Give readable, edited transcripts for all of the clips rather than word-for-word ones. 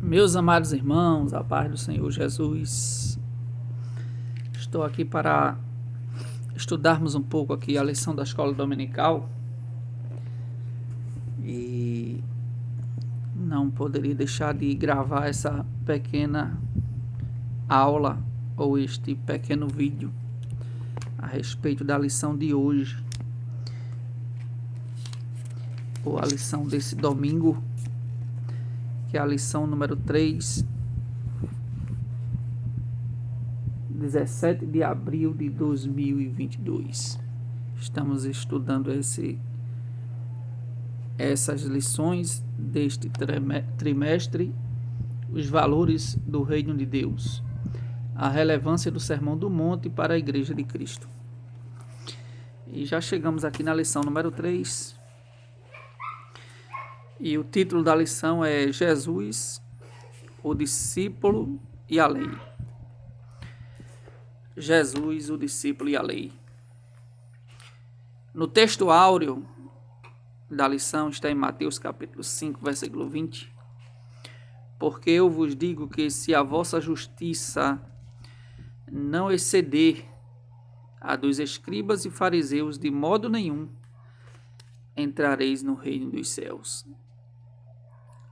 Meus amados irmãos, a paz do Senhor Jesus, estou aqui para estudarmos um pouco aqui a lição da escola dominical e não poderia deixar de gravar essa pequena aula ou este pequeno vídeo a respeito da lição de hoje, ou a lição desse domingo, que é a lição número 3, 17 de abril de 2022. Estamos estudando essas lições deste trimestre, os valores do Reino de Deus, a relevância do Sermão do Monte para a Igreja de Cristo. E já chegamos aqui na lição número 3, e o título da lição é Jesus, o discípulo e a lei. Jesus, o discípulo e a lei. No texto áureo da lição está em Mateus capítulo 5, versículo 20. Porque eu vos digo que se a vossa justiça não exceder a dos escribas e fariseus, de modo nenhum entrareis no reino dos céus.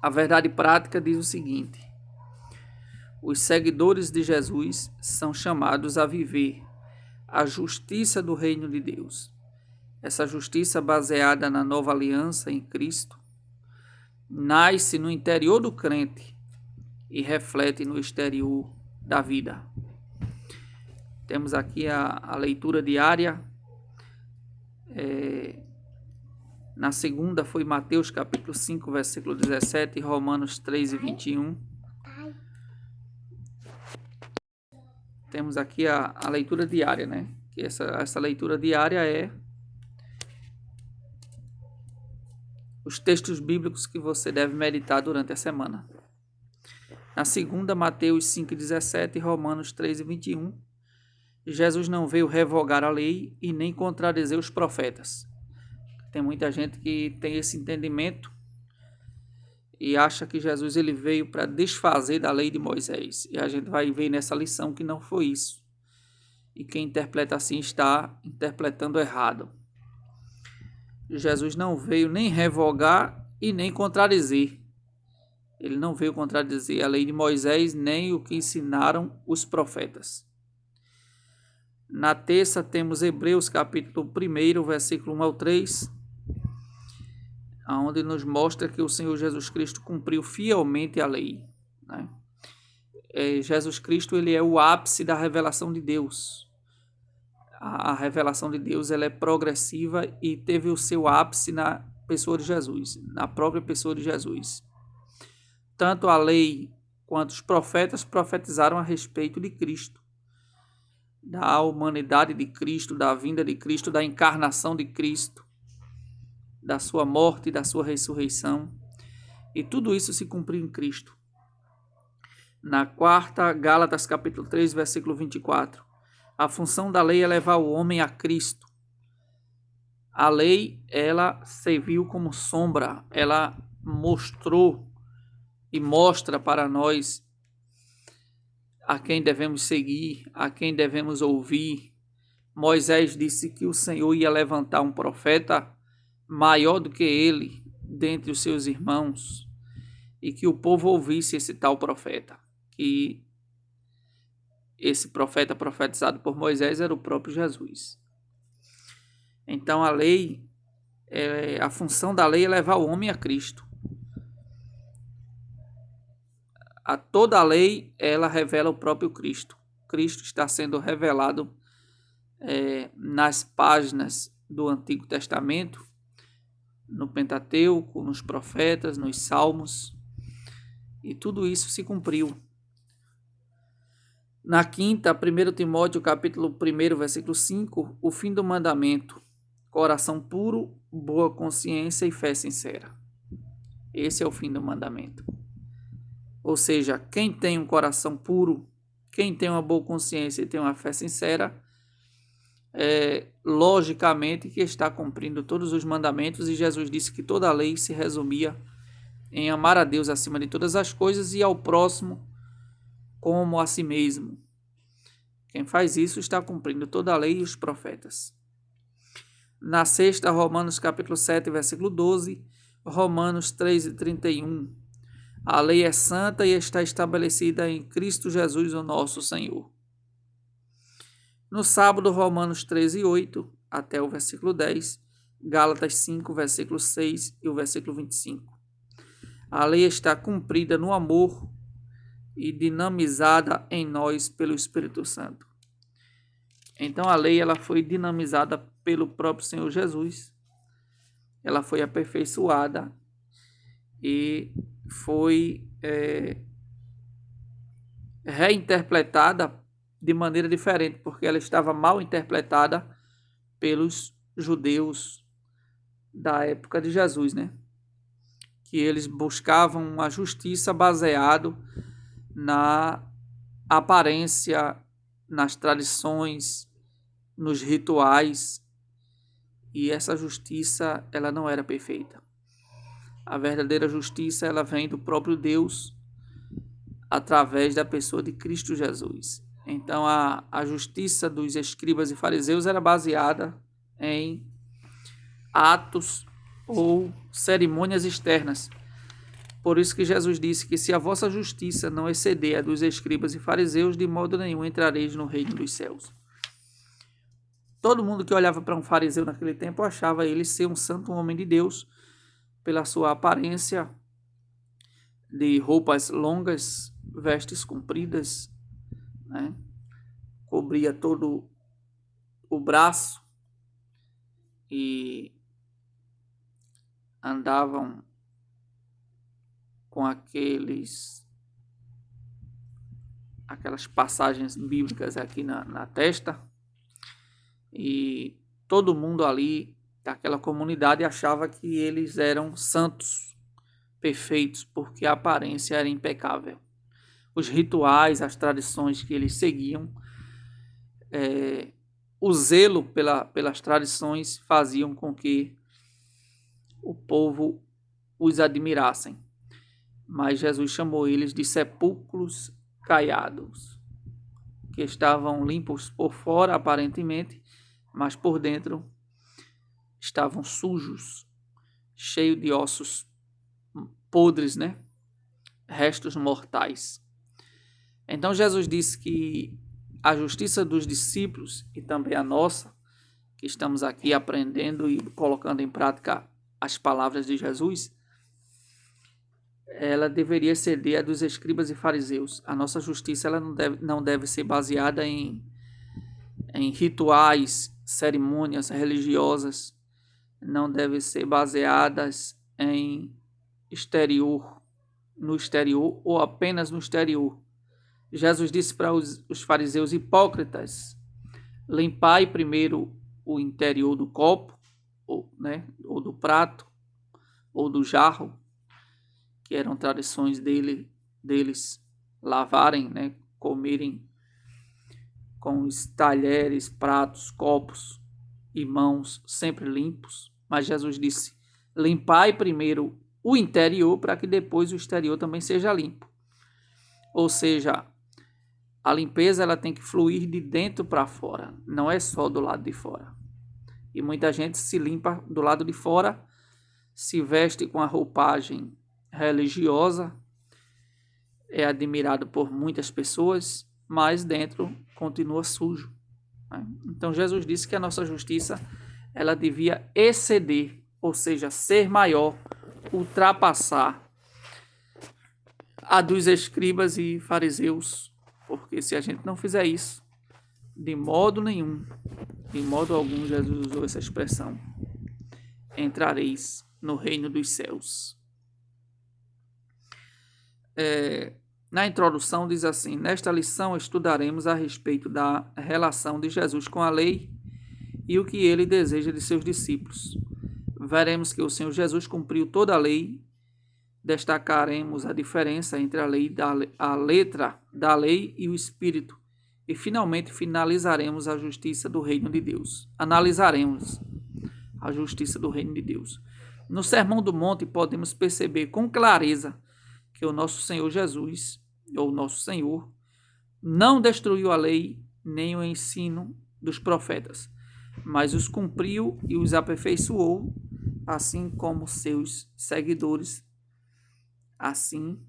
A verdade prática diz o seguinte: os seguidores de Jesus são chamados a viver a justiça do reino de Deus. Essa justiça baseada na nova aliança em Cristo nasce no interior do crente e reflete no exterior da vida. Temos aqui a leitura diária. Na segunda foi Mateus capítulo 5, versículo 17, e Romanos 3 e 21. Temos aqui a leitura diária, né? Que essa leitura diária é os textos bíblicos que você deve meditar durante a semana. Na segunda, Mateus 5,17 e Romanos 3 e 21. Jesus não veio revogar a lei e nem contradizer os profetas. Tem muita gente que tem esse entendimento e acha que Jesus ele veio para desfazer da lei de Moisés. E a gente vai ver nessa lição que não foi isso. E quem interpreta assim está interpretando errado. Jesus não veio nem revogar e nem contradizer. Ele não veio contradizer a lei de Moisés, nem o que ensinaram os profetas. Na terça temos Hebreus capítulo 1, versículo 1 ao 3, onde nos mostra que o Senhor Jesus Cristo cumpriu fielmente a lei, né? Jesus Cristo ele é o ápice da revelação de Deus. A revelação de Deus ela é progressiva e teve o seu ápice na pessoa de Jesus, na própria pessoa de Jesus. Tanto a lei quanto os profetas profetizaram a respeito de Cristo, da humanidade de Cristo, da vinda de Cristo, da encarnação de Cristo, da sua morte e da sua ressurreição. E tudo isso se cumpriu em Cristo. Na quarta, Gálatas capítulo 3, versículo 24. A função da lei é levar o homem a Cristo. A lei, ela serviu como sombra, ela mostrou e mostra para nós a quem devemos seguir, a quem devemos ouvir. Moisés disse que o Senhor ia levantar um profeta maior do que ele dentre os seus irmãos e que o povo ouvisse esse tal profeta, que esse profeta profetizado por Moisés era o próprio Jesus. Então a lei, a função da lei é levar o homem a Cristo. Toda a lei, ela revela o próprio Cristo. Cristo está sendo revelado nas páginas do Antigo Testamento, no Pentateuco, nos profetas, nos Salmos, e tudo isso se cumpriu. Na quinta, 1 Timóteo capítulo 1, versículo 5, o fim do mandamento: coração puro, boa consciência e fé sincera. Esse é o fim do mandamento. Ou seja, quem tem um coração puro, quem tem uma boa consciência e tem uma fé sincera, logicamente que está cumprindo todos os mandamentos, e Jesus disse que toda a lei se resumia em amar a Deus acima de todas as coisas e ao próximo como a si mesmo. Quem faz isso está cumprindo toda a lei e os profetas. Na sexta, Romanos capítulo 7, versículo 12, Romanos 3:31. A lei é santa e está estabelecida em Cristo Jesus, o nosso Senhor. No sábado, Romanos 13:8 até o versículo 10, Gálatas 5, versículo 6 e o versículo 25. A lei está cumprida no amor e dinamizada em nós pelo Espírito Santo. Então a lei ela foi dinamizada pelo próprio Senhor Jesus. Ela foi aperfeiçoada e foi reinterpretada de maneira diferente, porque ela estava mal interpretada pelos judeus da época de Jesus, né? Que eles buscavam uma justiça baseado na aparência, nas tradições, nos rituais, e essa justiça ela não era perfeita. A verdadeira justiça ela vem do próprio Deus através da pessoa de Cristo Jesus. Então a justiça dos escribas e fariseus era baseada em atos ou cerimônias externas. Por isso que Jesus disse que se a vossa justiça não exceder a dos escribas e fariseus, de modo nenhum entrareis no reino dos céus. Todo mundo que olhava para um fariseu naquele tempo achava ele ser um santo, um homem de Deus, pela sua aparência de roupas longas, vestes compridas, né? Cobria todo o braço e andavam com aquelas passagens bíblicas aqui na testa, e todo mundo ali daquela comunidade achava que eles eram santos, perfeitos, porque a aparência era impecável. Os rituais, as tradições que eles seguiam, o zelo pelas tradições faziam com que o povo os admirassem. Mas Jesus chamou eles de sepulcros caiados, que estavam limpos por fora, aparentemente, mas por dentro estavam sujos, cheios de ossos podres, né? Restos mortais. Então Jesus disse que a justiça dos discípulos e também a nossa, que estamos aqui aprendendo e colocando em prática as palavras de Jesus, ela deveria ceder a dos escribas e fariseus. A nossa justiça ela não deve ser baseada em rituais, cerimônias religiosas, não deve ser baseadas em no exterior ou apenas no exterior. Jesus disse para os fariseus hipócritas: limpai primeiro o interior do copo, ou do prato, ou do jarro, que eram tradições deles lavarem, né, comerem com os talheres, pratos, copos e mãos sempre limpos. Mas Jesus disse: limpai primeiro o interior para que depois o exterior também seja limpo. Ou seja, a limpeza ela tem que fluir de dentro para fora, não é só do lado de fora. E muita gente se limpa do lado de fora, se veste com a roupagem religiosa, é admirado por muitas pessoas, mas dentro continua sujo, né? Então Jesus disse que a nossa justiça ela devia exceder, ou seja, ser maior, ultrapassar a dos escribas e fariseus, porque se a gente não fizer isso, de modo nenhum, de modo algum, Jesus usou essa expressão, entrareis no reino dos céus. Na introdução diz assim: nesta lição estudaremos a respeito da relação de Jesus com a lei e o que ele deseja de seus discípulos. Veremos que o Senhor Jesus cumpriu toda a lei, destacaremos a diferença entre a letra da lei e o espírito, e finalmente finalizaremos a justiça do reino de Deus. Analisaremos a justiça do reino de Deus. No Sermão do Monte podemos perceber com clareza que o nosso Senhor Jesus, ou nosso Senhor, não destruiu a lei nem o ensino dos profetas, mas os cumpriu e os aperfeiçoou, assim como seus seguidores. Assim,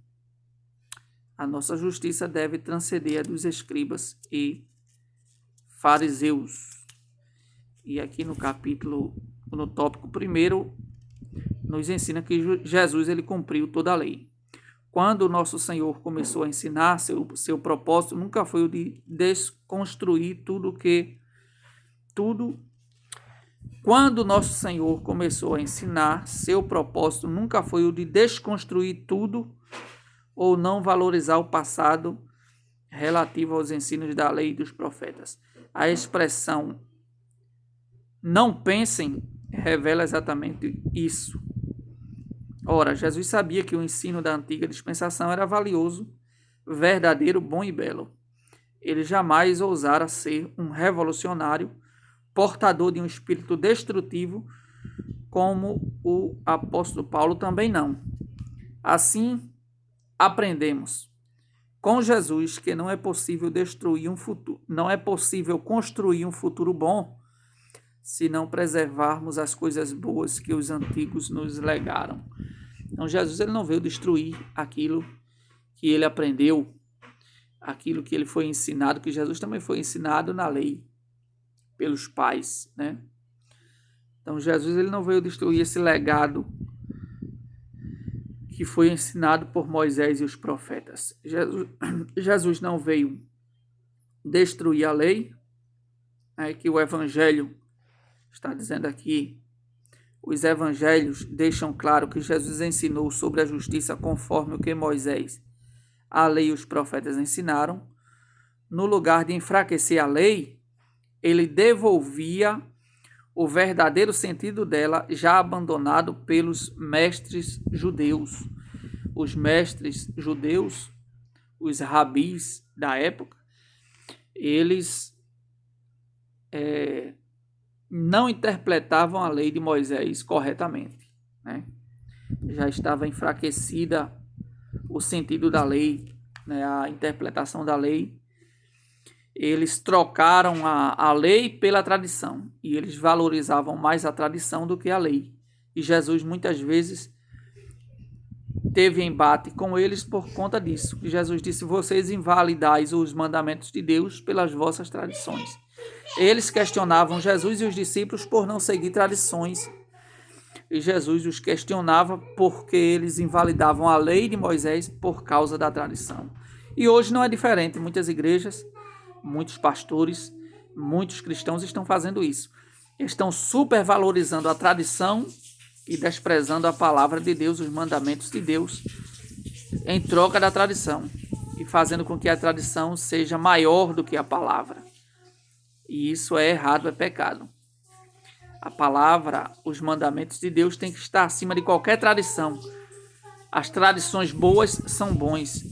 a nossa justiça deve transcender a dos escribas e fariseus. E aqui no tópico primeiro, nos ensina que Jesus ele cumpriu toda a lei. Quando o nosso Senhor começou a ensinar, seu propósito nunca foi o de desconstruir Quando o nosso Senhor começou a ensinar, seu propósito nunca foi o de desconstruir tudo ou não valorizar o passado relativo aos ensinos da lei e dos profetas. A expressão "não pensem" revela exatamente isso. Ora, Jesus sabia que o ensino da antiga dispensação era valioso, verdadeiro, bom e belo. Ele jamais ousara ser um revolucionário, portador de um espírito destrutivo, como o apóstolo Paulo também não. Assim, aprendemos com Jesus que não é possível construir um futuro bom se não preservarmos as coisas boas que os antigos nos legaram. Então Jesus ele não veio destruir aquilo que ele aprendeu, aquilo que ele foi ensinado, que Jesus também foi ensinado na lei pelos pais, né? Então Jesus ele não veio destruir esse legado que foi ensinado por Moisés e os profetas. Jesus não veio destruir a lei, que o Evangelho está dizendo aqui. Os evangelhos deixam claro que Jesus ensinou sobre a justiça conforme o que Moisés, a lei e os profetas ensinaram. No lugar de enfraquecer a lei, ele devolvia o verdadeiro sentido dela, já abandonado pelos mestres judeus. Os mestres judeus, os rabis da época, eles não interpretavam a lei de Moisés corretamente, né? Já estava enfraquecida o sentido da lei, né? A interpretação da lei. Eles trocaram a lei pela tradição e eles valorizavam mais a tradição do que a lei. E Jesus muitas vezes teve embate com eles por conta disso. E Jesus disse: vocês invalidais os mandamentos de Deus pelas vossas tradições. Eles questionavam Jesus e os discípulos por não seguir tradições. E Jesus os questionava porque eles invalidavam a lei de Moisés por causa da tradição. E hoje não é diferente. Muitas igrejas, muitos pastores, muitos cristãos estão fazendo isso. Estão supervalorizando a tradição e desprezando a palavra de Deus, os mandamentos de Deus, em troca da tradição. E fazendo com que a tradição seja maior do que a palavra. E isso é errado, é pecado. A palavra, os mandamentos de Deus têm que estar acima de qualquer tradição. As tradições boas são bons,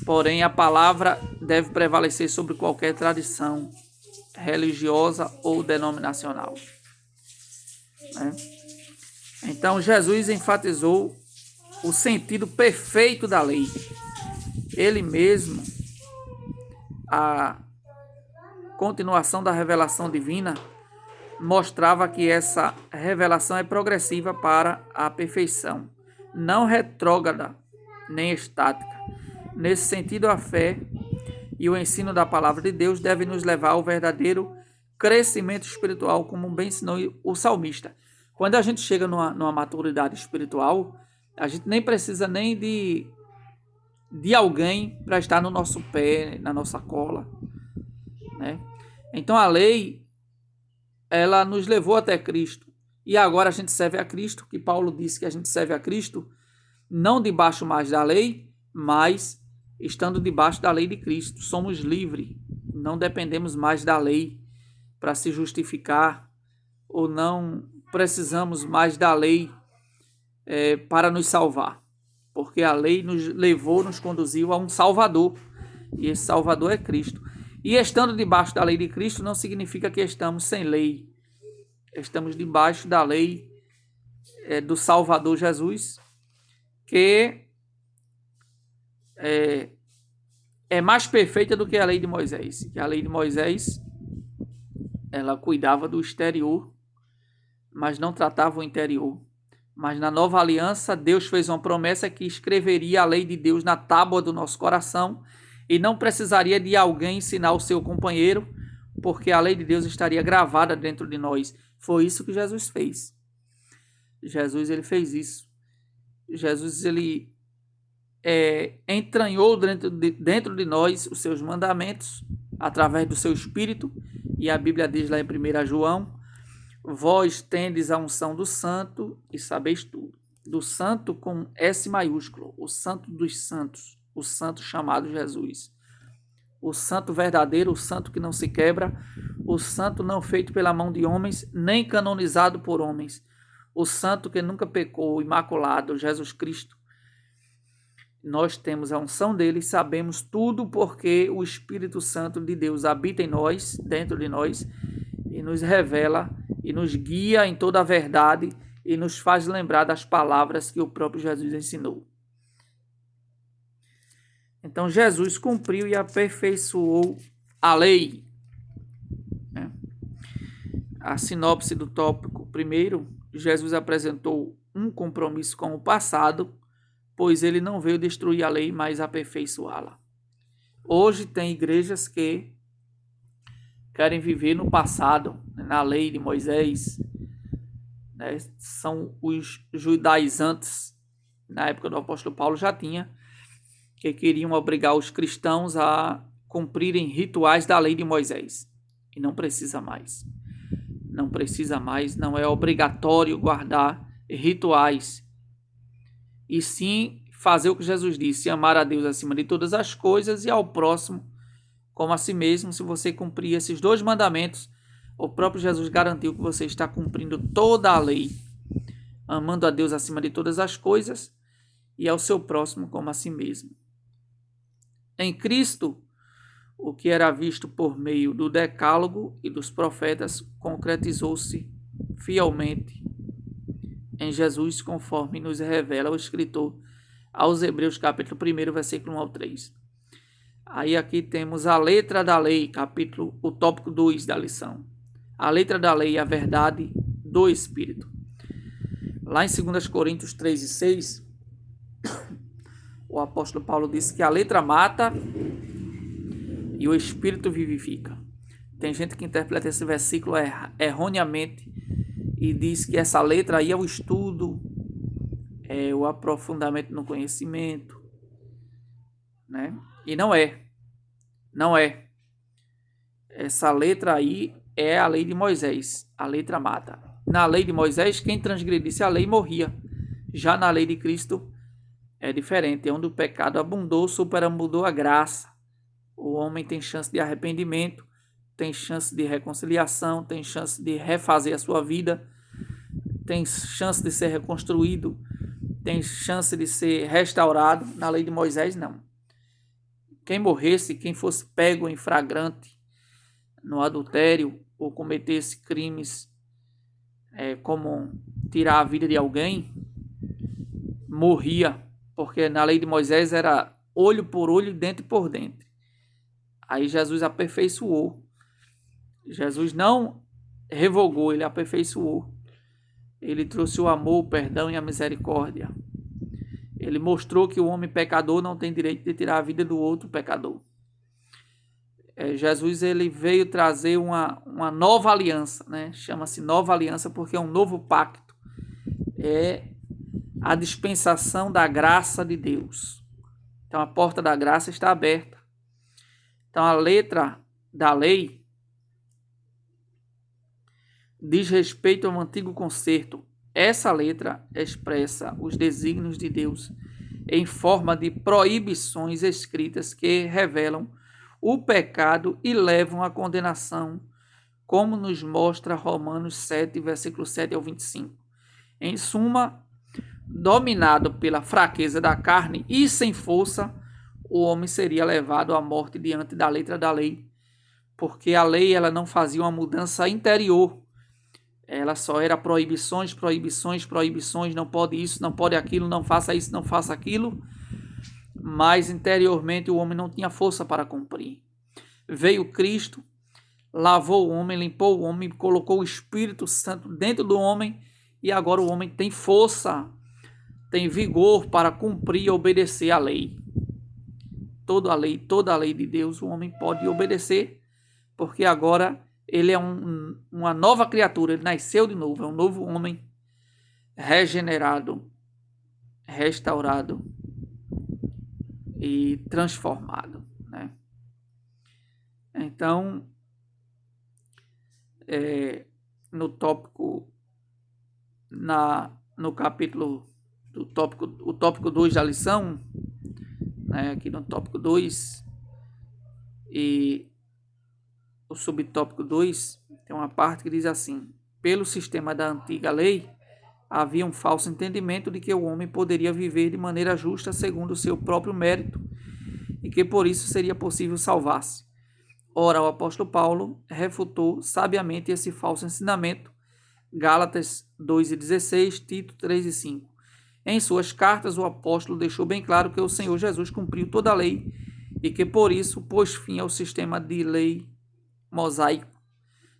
porém a palavra deve prevalecer sobre qualquer tradição religiosa ou denominacional. Então Jesus enfatizou o sentido perfeito da lei. Ele mesmo, a continuação da revelação divina, mostrava que essa revelação é progressiva para a perfeição, não retrógrada nem estática. Nesse sentido, a fé e o ensino da palavra de Deus devem nos levar ao verdadeiro crescimento espiritual, como bem ensinou o salmista. Quando a gente chega numa maturidade espiritual, a gente nem precisa nem de alguém para estar no nosso pé, na nossa cola, né? Então a lei, ela nos levou até Cristo. E agora a gente serve a Cristo, que Paulo disse que a gente serve a Cristo não debaixo mais da lei, mas estando debaixo da lei de Cristo. Somos livres, não dependemos mais da lei para se justificar, ou não precisamos mais da lei para nos salvar. Porque a lei nos levou, nos conduziu a um Salvador. E esse Salvador é Cristo. E estando debaixo da lei de Cristo não significa que estamos sem lei. Estamos debaixo da lei do Salvador Jesus, que é mais perfeita do que a lei de Moisés. Que a lei de Moisés, ela cuidava do exterior, mas não tratava o interior. Mas na nova aliança, Deus fez uma promessa que escreveria a lei de Deus na tábua do nosso coração e não precisaria de alguém ensinar o seu companheiro, porque a lei de Deus estaria gravada dentro de nós. Foi isso que Jesus fez. Jesus, ele fez isso. Jesus, ele entranhou dentro de nós os seus mandamentos através do seu Espírito, e a Bíblia diz lá em 1 João: vós tendes a unção do santo e sabeis tudo. Do santo com S maiúsculo, o santo dos santos, o santo chamado Jesus. O santo verdadeiro, o santo que não se quebra, o santo não feito pela mão de homens, nem canonizado por homens. O santo que nunca pecou, imaculado, Jesus Cristo. Nós temos a unção dele, sabemos tudo porque o Espírito Santo de Deus habita em nós, dentro de nós, e nos revela e nos guia em toda a verdade e nos faz lembrar das palavras que o próprio Jesus ensinou. Então Jesus cumpriu e aperfeiçoou a lei. A sinopse do tópico primeiro: Jesus apresentou um compromisso com o passado, pois ele não veio destruir a lei, mas aperfeiçoá-la. Hoje tem igrejas que querem viver no passado, na lei de Moisés, né? São os judaizantes, na época do apóstolo Paulo já tinha, que queriam obrigar os cristãos a cumprirem rituais da lei de Moisés. E não precisa mais. Não precisa mais, não é obrigatório guardar rituais. E sim fazer o que Jesus disse: amar a Deus acima de todas as coisas e ao próximo como a si mesmo. Se você cumprir esses 2 mandamentos, o próprio Jesus garantiu que você está cumprindo toda a lei, amando a Deus acima de todas as coisas e ao seu próximo como a si mesmo. Em Cristo, o que era visto por meio do Decálogo e dos profetas concretizou-se fielmente em Jesus, conforme nos revela o escritor aos Hebreus, capítulo 1, versículo 1 ao 3. Aí aqui temos a letra da lei, o tópico 2 da lição. A letra da lei é a verdade do Espírito. Lá em 2 Coríntios 3 e 6, o apóstolo Paulo disse que a letra mata e o Espírito vivifica. Tem gente que interpreta esse versículo erroneamente e diz que essa letra aí é o estudo, é o aprofundamento no conhecimento, né? E não é. Não é. Essa letra aí é a lei de Moisés. A letra mata. Na lei de Moisés, quem transgredisse a lei morria. Já na lei de Cristo é diferente. Onde o pecado abundou, superabundou a graça. O homem tem chance de arrependimento, tem chance de reconciliação, tem chance de refazer a sua vida, tem chance de ser reconstruído, tem chance de ser restaurado. Na lei de Moisés, não. Quem morresse, quem fosse pego em flagrante no adultério ou cometesse crimes como tirar a vida de alguém, morria, porque na lei de Moisés era olho por olho, dente por dente. Aí Jesus aperfeiçoou. Jesus não revogou, ele aperfeiçoou. Ele trouxe o amor, o perdão e a misericórdia. Ele mostrou que o homem pecador não tem direito de tirar a vida do outro pecador. Jesus, ele veio trazer uma nova aliança, né? Chama-se nova aliança porque é um novo pacto. É a dispensação da graça de Deus. Então a porta da graça está aberta. Então a letra da lei diz respeito ao antigo concerto. Essa letra expressa os desígnios de Deus em forma de proibições escritas que revelam o pecado e levam à condenação, como nos mostra Romanos 7, versículo 7 ao 25. Em suma, dominado pela fraqueza da carne e sem força, o homem seria levado à morte diante da letra da lei, porque a lei ela não fazia uma mudança interior, ela só era proibições, proibições, proibições, não pode isso, não pode aquilo, não faça isso, não faça aquilo, mas interiormente o homem não tinha força para cumprir. Veio Cristo, lavou o homem, limpou o homem, colocou o Espírito Santo dentro do homem e agora o homem tem força, tem vigor para cumprir e obedecer a lei. Toda a lei de Deus o homem pode obedecer, porque agora ele é uma nova criatura, ele nasceu de novo, é um novo homem regenerado, restaurado e transformado, né? Então, no tópico, no capítulo, o tópico 2 da lição, né, aqui no tópico 2, e o subtópico 2, tem uma parte que diz assim: pelo sistema da antiga lei, havia um falso entendimento de que o homem poderia viver de maneira justa segundo o seu próprio mérito e que por isso seria possível salvar-se. Ora, o apóstolo Paulo refutou sabiamente esse falso ensinamento, Gálatas 2:16, Tito 3:5. Em suas cartas, o apóstolo deixou bem claro que o Senhor Jesus cumpriu toda a lei e que por isso pôs fim ao sistema de lei mosaico,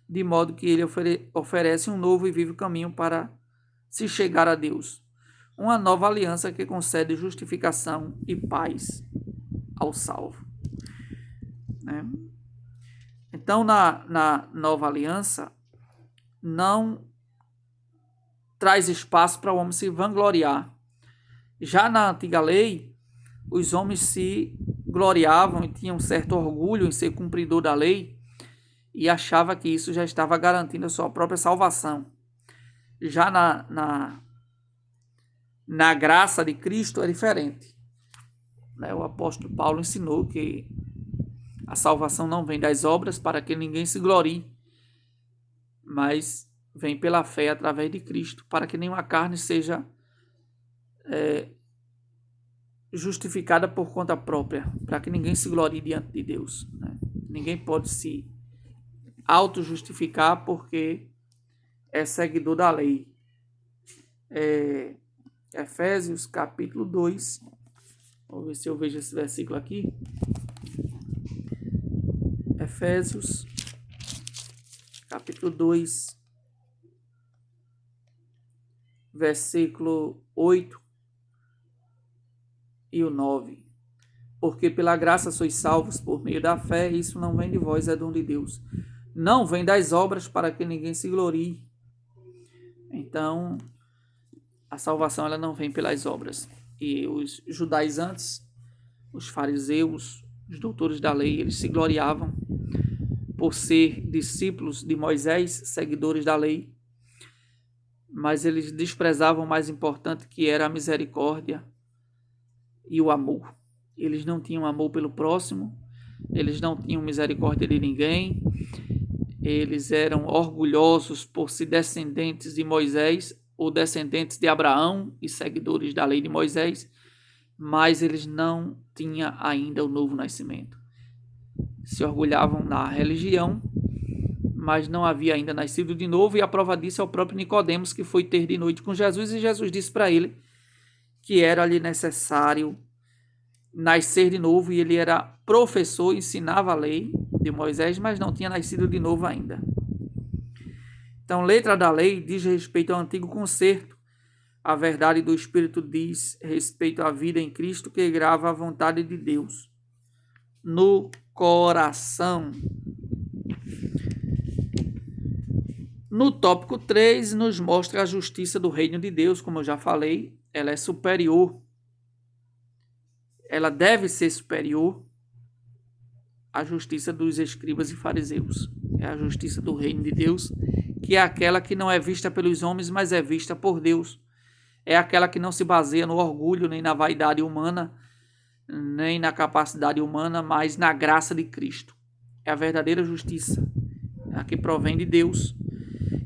de modo que ele oferece um novo e vivo caminho para se chegar a Deus, uma nova aliança que concede justificação e paz ao salvo, né? Então, na nova aliança, não traz espaço para o homem se vangloriar. Já na antiga lei, os homens se gloriavam e tinham certo orgulho em ser cumpridor da lei e achava que isso já estava garantindo a sua própria salvação. Já na graça de Cristo é diferente, né? O apóstolo Paulo ensinou que a salvação não vem das obras para que ninguém se glorie, mas vem pela fé através de Cristo, para que nenhuma carne seja justificada por conta própria, para que ninguém se glorie diante de Deus, né? Ninguém pode se auto-justificar porque é seguidor da lei. Efésios capítulo 2, vamos ver se eu vejo esse versículo aqui. Efésios capítulo 2, versículo 8 e o 9. Porque pela graça sois salvos por meio da fé, e isso não vem de vós, é dom de Deus. Não vem das obras para que ninguém se glorie. Então, a salvação ela não vem pelas obras. E os judaizantes, os fariseus, os doutores da lei, eles se gloriavam por ser discípulos de Moisés, seguidores da lei, mas eles desprezavam o mais importante, que era a misericórdia e o amor. Eles não tinham amor pelo próximo, eles não tinham misericórdia de ninguém, eles eram orgulhosos por ser descendentes de Moisés ou descendentes de Abraão e seguidores da lei de Moisés, mas eles não tinham ainda o novo nascimento. Se orgulhavam na religião, mas não havia ainda nascido de novo, e a prova disso é o próprio Nicodemos, que foi ter de noite com Jesus, e Jesus disse para ele que era-lhe necessário nascer de novo, e ele era professor, ensinava a lei de Moisés, mas não tinha nascido de novo ainda. Então, letra da lei diz respeito ao antigo concerto, a verdade do Espírito diz respeito à vida em Cristo, que grava a vontade de Deus no coração. No tópico 3, nos mostra a justiça do reino de Deus, como eu já falei, ela é superior, ela deve ser superior à justiça dos escribas e fariseus. É a justiça do reino de Deus, que é aquela que não é vista pelos homens, mas é vista por Deus. É aquela que não se baseia no orgulho, nem na vaidade humana, nem na capacidade humana, mas na graça de Cristo. É a verdadeira justiça, a que provém de Deus.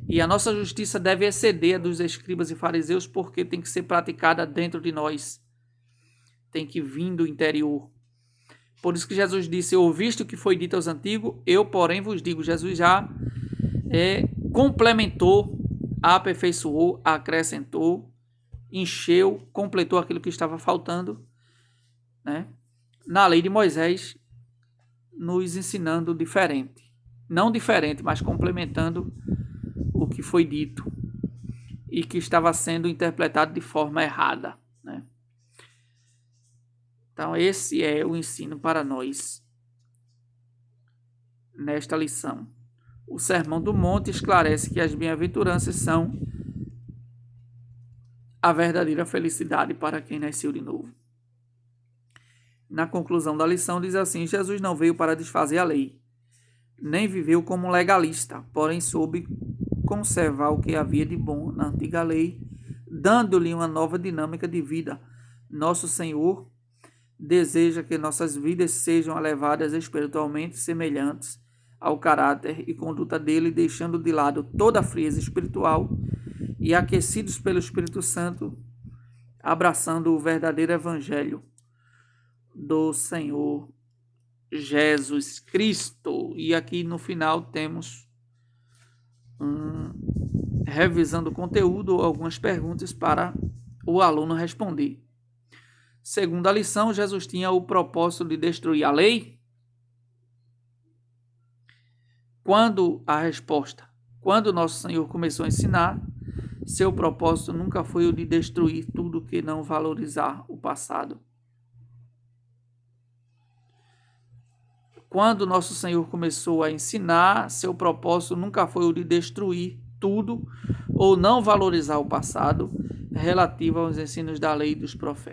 E a nossa justiça deve exceder a dos escribas e fariseus, porque tem que ser praticada dentro de nós. Tem que vir do interior. Por isso que Jesus disse: ouviste o que foi dito aos antigos, eu, porém, vos digo. Jesus já complementou aperfeiçoou, acrescentou, encheu, completou aquilo que estava faltando, né? Na lei de Moisés, nos ensinando diferente. Não diferente, mas complementando o que foi dito e que estava sendo interpretado de forma errada, né? Então, esse é o ensino para nós nesta lição. O Sermão do Monte esclarece que as bem-aventuranças são a verdadeira felicidade para quem nasceu de novo. Na conclusão da lição diz assim: Jesus não veio para desfazer a lei, nem viveu como legalista, porém soube conservar o que havia de bom na antiga lei, dando-lhe uma nova dinâmica de vida. Nosso Senhor deseja que nossas vidas sejam elevadas espiritualmente semelhantes ao caráter e conduta dele, deixando de lado toda a frieza espiritual e aquecidos pelo Espírito Santo, abraçando o verdadeiro evangelho do Senhor Jesus Cristo. E aqui no final temos revisando o conteúdo, algumas perguntas para o aluno responder. Segundo a lição, Jesus tinha o propósito de destruir a lei? A resposta, quando nosso Senhor começou a ensinar, seu propósito nunca foi o de destruir tudo que não valorizar o passado. Quando nosso Senhor começou a ensinar, seu propósito nunca foi o de destruir tudo ou não valorizar o passado relativo aos ensinos da lei e dos profetas.